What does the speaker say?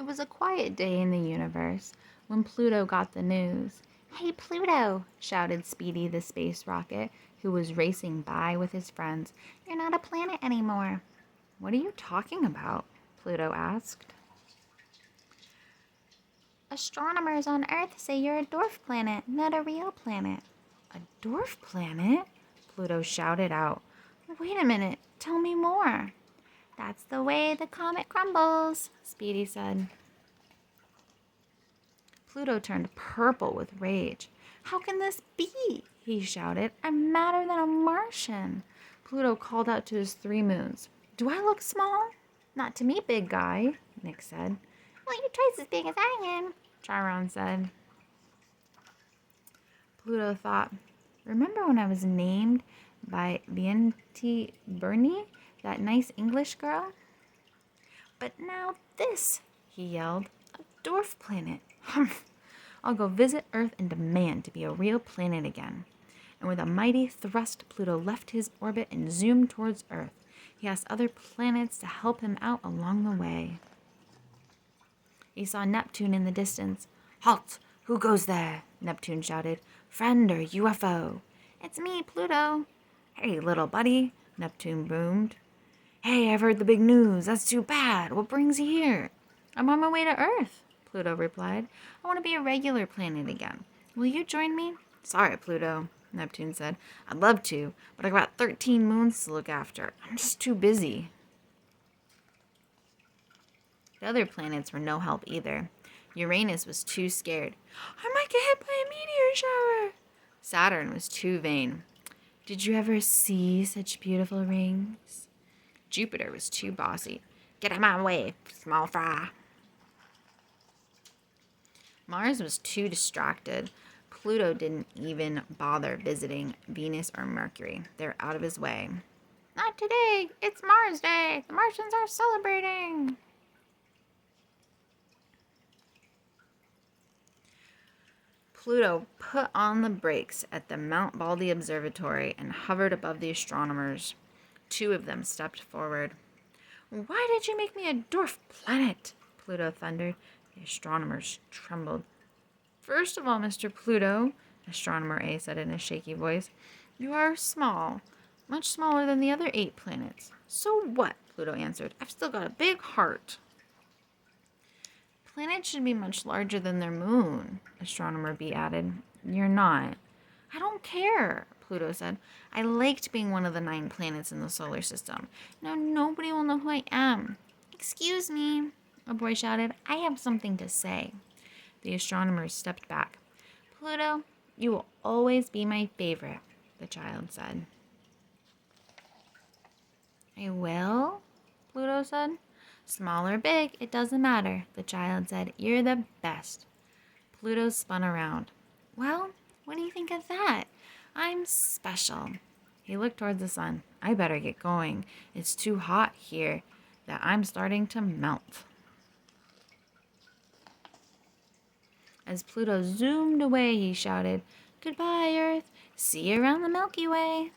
It was a quiet day in the universe when Pluto got the news. "Hey, Pluto!" shouted Speedy the space rocket, who was racing by with his friends. "You're not a planet anymore." "What are you talking about?" Pluto asked. "Astronomers on Earth say you're a dwarf planet, not a real planet." "A dwarf planet?" Pluto shouted out. "Wait a minute, tell me more." "That's the way the comet crumbles," Speedy said. Pluto turned purple with rage. "How can this be?" he shouted. "I'm madder than a Martian." Pluto called out to his 3 moons. "Do I look small?" "Not to me, big guy," Nick said. "Well, you're twice as big as I am," Chiron said. Pluto thought, "Remember when I was named by Vienti Burney, that nice English girl? But now this," he yelled, "a dwarf planet. Humph! I'll go visit Earth and demand to be a real planet again." And with a mighty thrust, Pluto left his orbit and zoomed towards Earth. He asked other planets to help him out along the way. He saw Neptune in the distance. "Halt! Who goes there?" Neptune shouted. "Friend or UFO?" "It's me, Pluto." "Hey, little buddy," Neptune boomed. "Hey, I've heard the big news. That's too bad. What brings you here?" "I'm on my way to Earth," Pluto replied. "I want to be a regular planet again. Will you join me?" "Sorry, Pluto," Neptune said. "I'd love to, but I got 13 moons to look after. I'm just too busy." The other planets were no help either. Uranus was too scared. "I might get hit by a meteor shower." Saturn was too vain. "Did you ever see such beautiful rings?" Jupiter was too bossy. "Get out of my way, small fry." Mars was too distracted. Pluto didn't even bother visiting Venus or Mercury. They're out of his way. "Not today. It's Mars Day. The Martians are celebrating." Pluto put on the brakes at the Mount Baldy Observatory and hovered above the astronomers. 2 of them stepped forward. "Why did you make me a dwarf planet?" Pluto thundered. The astronomers trembled. "First of all, Mr. Pluto," Astronomer A said in a shaky voice, "you are small, much smaller than the other 8 planets." "So what?" Pluto answered. "I've still got a big heart." "Planets should be much larger than their moon," Astronomer B added. "You're not." "I don't care," Pluto said. "I liked being one of the 9 planets in the solar system. Now nobody will know who I am." "Excuse me," a boy shouted. "I have something to say." The astronomers stepped back. "Pluto, you will always be my favorite," the child said. "I will?" Pluto said. "Small or big, it doesn't matter," the child said. "You're the best." Pluto spun around. "Well, what do you think of that? I'm special." He looked towards the sun. "I better get going. It's too hot here that I'm starting to melt." As Pluto zoomed away, he shouted, "Goodbye, Earth. See you around the Milky Way."